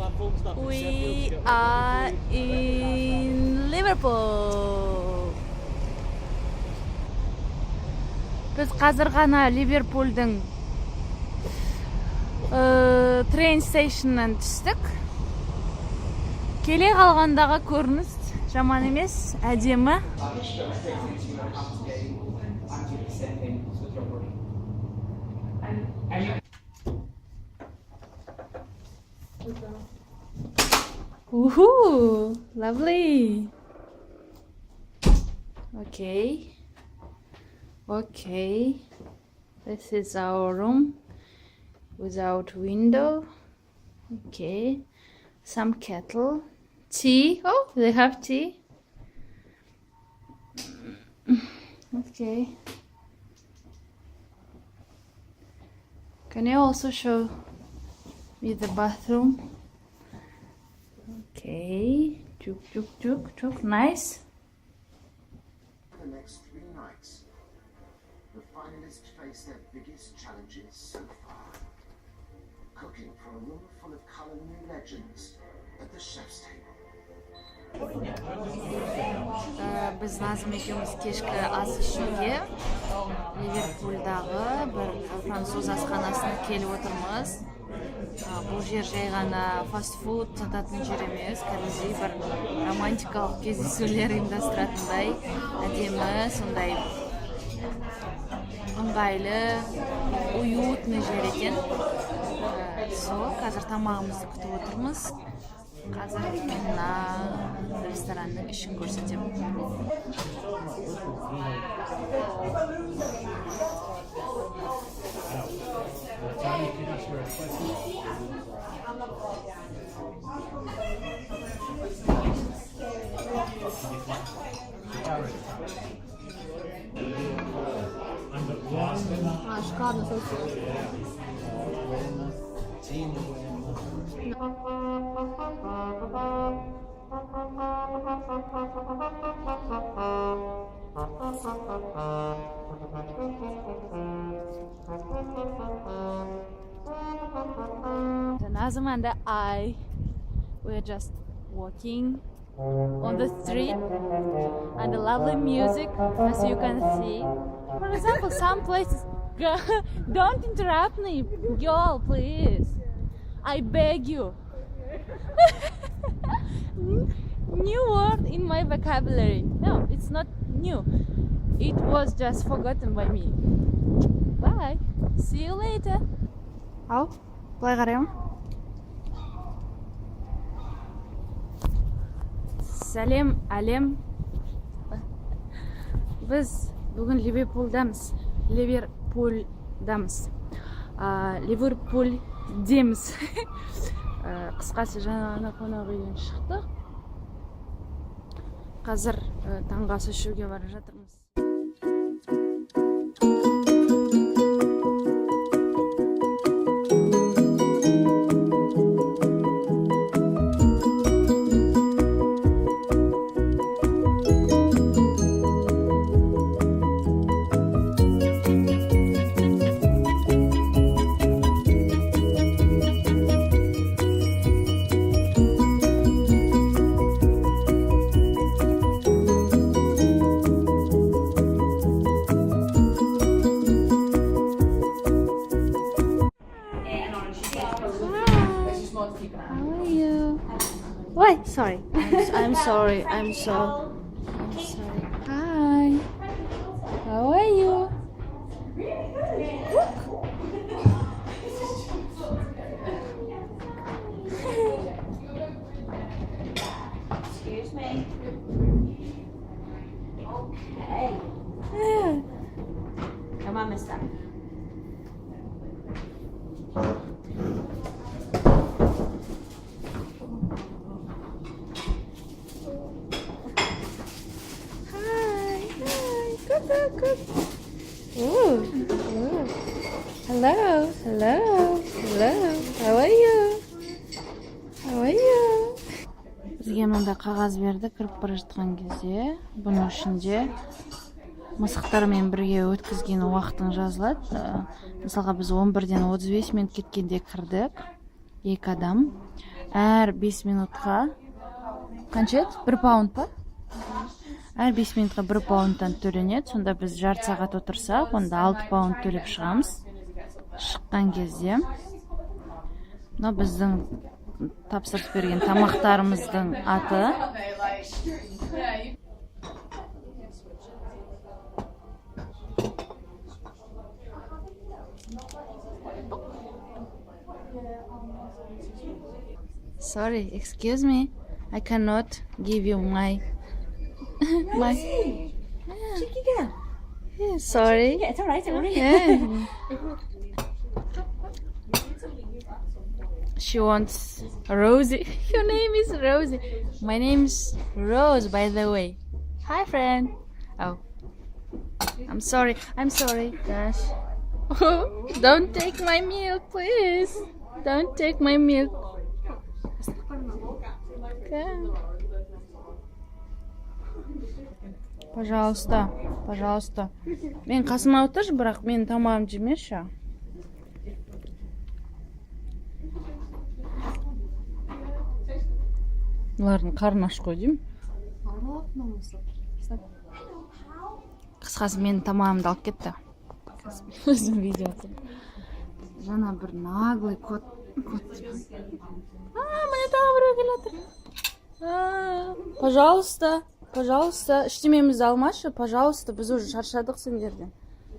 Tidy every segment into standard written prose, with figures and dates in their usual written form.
We are in Liverpool. Biz қазір ғана Ливерпульдің train station'нан түстік. Келе қалғандағы көрініс жаман емес, әдемі. Woohoo! Lovely. Okay. This is our room without window. Okay. Some kettle. Tea. Oh, they have tea. Okay. Can you also show me the bathroom? Okay. Tuk. Nice. The next 3 nights, the finalists face their biggest challenges so far. Cooking for a room full of culinary legends at the chef's table. Biz Nazım ekimiz kешкі ас ішуге Ливерпульдағы бір француз асханасына келіп отырмыз. Бұл жер жай ғана фастфуд сататын жер емес, кәдімгідей бір романтикалық кездесулер ұйымдастыратындай әдемі, сондай ыңғайлы, уютный жер екен. Қазір тамағымызды күтіп отырмыз. Қазір мына ресторанның ішін көрсетемін. Шикарно, слушай. Nazım and I were just walking on the street and the lovely music, as you can see. For example, some places. Don't interrupt me, girl, please. I beg you. New word in my vocabulary. No, it's not new. It was just forgotten by me. Bye. See you later. Ал, былай қараймын. Сәлем, әлем. Біз бүгін Ливерпульдамыз. Ливерпуль деміз. Қысқасы жаңа қонақ үйден шықтық. Қазір таңғы ас ішуге бара жатырмыз. How are you? What? Sorry. I'm sorry. I'm sorry. Hi. How are you? Excuse me. Okay. Come on, mister. Good. Ooh. Hello. How are you? Бізге мында қағаз берді кіріп бара жатқан кезде. Бұның ішінде мысықтармен бірге өткізген уақытың жазылады. Мысалға біз 11-ден 35 минут кеткенде кірдік. 2 адам. әр 5 минутқа қанша еді? 1 паунд па? Әр 5 минутқа 1 паундтан төленеді. Сонда біз жарты сағат отырсақ, онда 6 паунд төлеп шығамыз. Шыққан кезде мына біздің тапсырып берген тамақтарымыздың аты. Sorry, excuse me. I cannot give you my Cheeky girl. Yeah, sorry. Yeah, it's alright, don't worry. Yeah. She wants Rosie. Your name is Rosie. My name's Rose, by the way. Hi, friend. Oh, I'm sorry. I'm sorry, Dash. Don't take my milk, please. Don't take my milk. Okay. Пожалуйста, пожалуйста. Мен қасыма отыршы, бірақ мен тамағым жемеші. Олардың қарны аш қой деймін. Қысқасы мен тамағымды алып кетті. Өзім видео атым. Жаңа бір наглый кот. Міне тағы біреу келатыр. Пожалуйста, пожалуйста, іштемемізді алмашы, пожалуйста, біз уже шаршадық сендерден.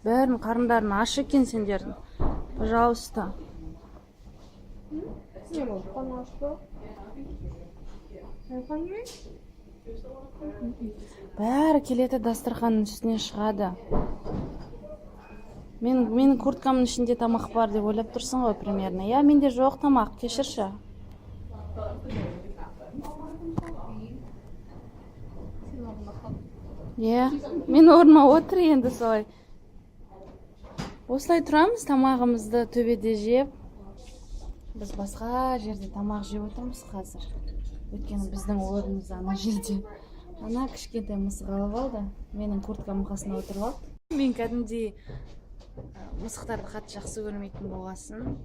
Бәрін қарындарын аш екен сендердің. Пожалуйста. Бәрі келеді дастарханның үстіне шығады. Менің курткамның ішінде тамақ бар деп ойлап тұрсың ғой примерно. Я, менде жоқ тамақ, кешірші. Мен орныма отыр енді солай. Осылай тұрамыз, тамағымызды төбеде жеп. Біз басқа жерде тамақ жеп отырмыз қазір. Өйткені біздің орнымыз ана жерде. Ана кішкентай мысық алып алды. Менің курткамның қасына отырып алды. Мен кәдімгідей мысықтарды қатты жақсы көрмейтін болғасын.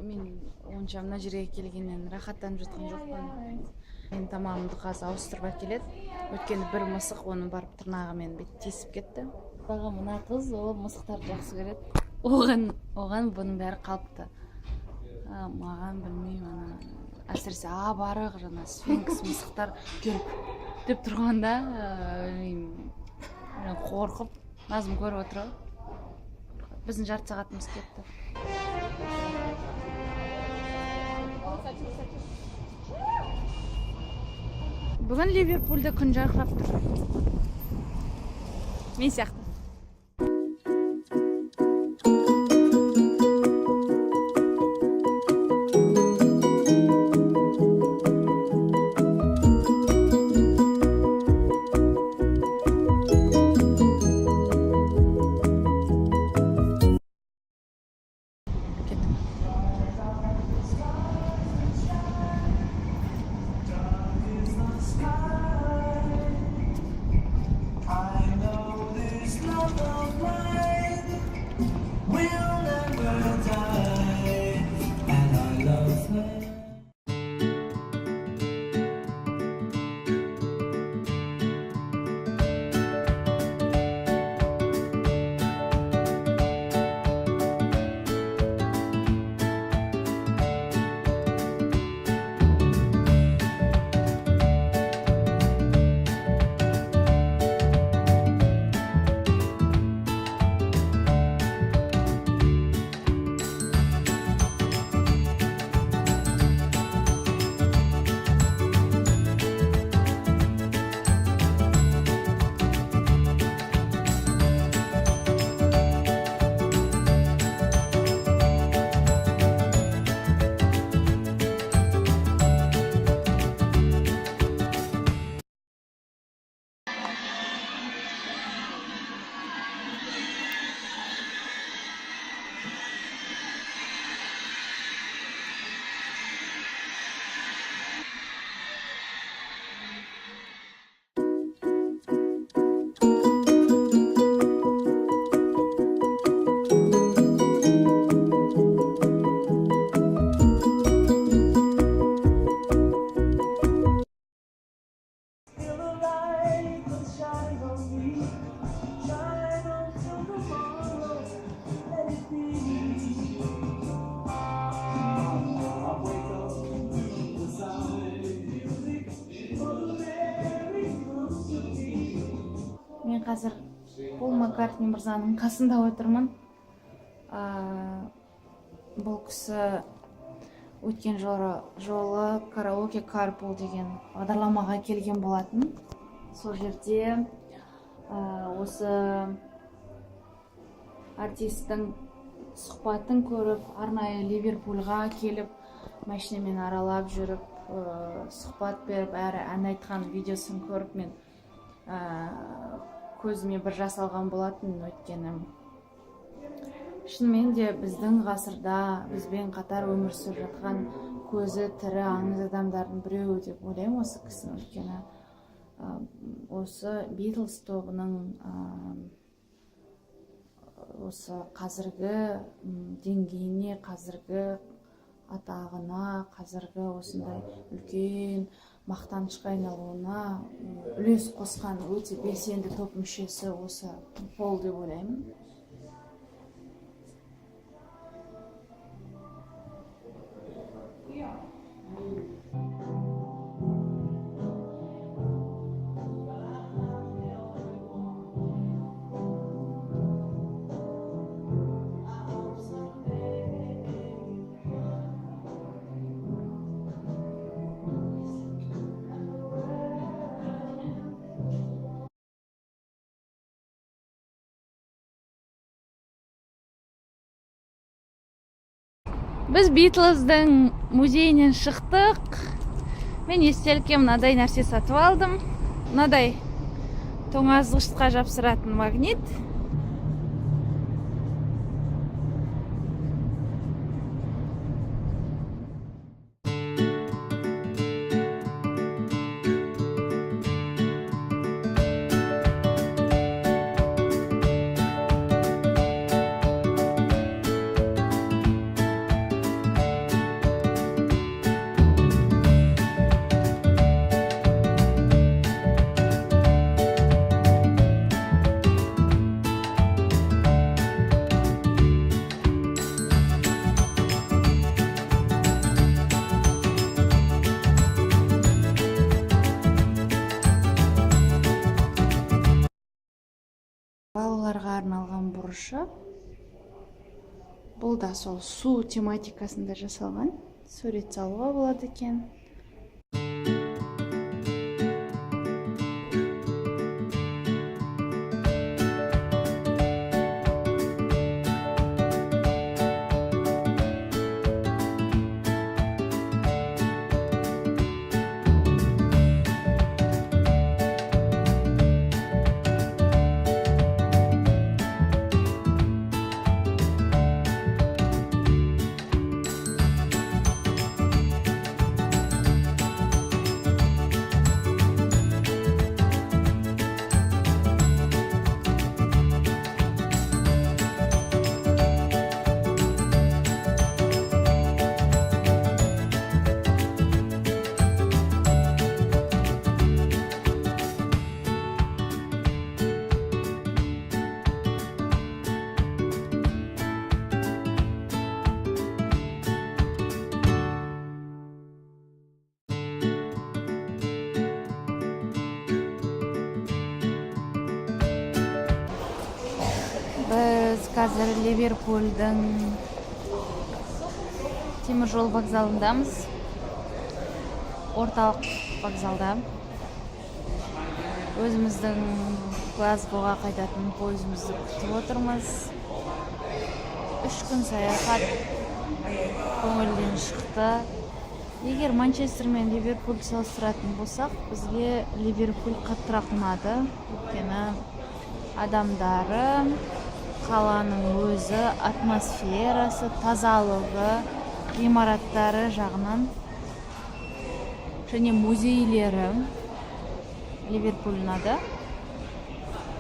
Мен онша мына жерге келгеннен рахаттанып жатқан жоқпын. Мен тамағымды қазір ауыстырып әкеледі. Өйткені бір мысық оны барып тырнағымен бет тесіп кетті. Мына қыз ол мысықтарды жақсы көреді. Оған бұның бәрі қалыпты. Маған білмеймін, әсіресе барық жаңа сфинкс мысықтар келіп деп тұрғанда қорқып назым көріп отырып. Біздің жарты сағатымыз кетті. Бүгін Ливерпульде күн жарқырап тұр. Мен сияқты. қазір Пол Маккартни мырзаның қасында отырмын. Бұл кісі өткен жолы караоке Carpool деген бағдарламаға келген болатын. Сол жерде осы артистің сұхбатын көріп, арнайы Ливерпульға келіп, машинамен аралап жүріп, сұхбат беріп, әрі ән айтқан видеосын көріп, мен көзіме бір жас алған болатын. Өйткені шынымен де біздің ғасырда бізбен қатар өмір сүріп жатқан көзі тірі аңыз адамдардың біреуі деп ойлаймын осы кісіні. Өйткені осы Beatles тобының осы қазіргі деңгейіне, қазіргі атағына, қазіргі осындай үлкен мақтанышқа айналуына үлес қосқан өте белсенді топ мүшесі осы Пол деп ойлаймын. Біз Beatles'дің музейінен шықтық. Мен естелікке мынадай нәрсе сатып алдым. Мынадай тоңазғышқа жапсыратын магнит. Балаларға арналған бұрышы. Бұл да сол су тематикасында жасалған. Сурет салуға болады екен. Біз қазір Ливерпульдің теміржол вокзалындамыз. Орталық вокзалда. Өзіміздің Глазгоға қайтатын пойызымызды күтіп отырмыз. 3 күн саяхат көңілден шықты. Егер Манчестер мен Ливерпуль салыстыратын болсақ, бізге Ливерпуль қаттырақ ұнады. Өйткені адамдары, қаланың өзі, атмосферасы, тазалығы, ғимараттары жағынан және музейлері Ливерпуль ұнады.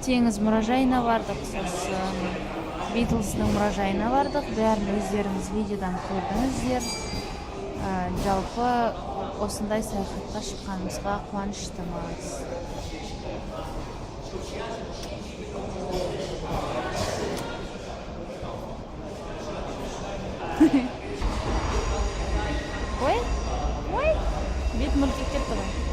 Теңіз мұражайына бардық, сосын Beatles'ның мұражайына бардық. Бәрін өздеріңіз видеодан көрдіңіздер. Жалпы осындай саяхатқа шыққанымызға қуаныштымыз. Ой, бет мүлтектеп тұр.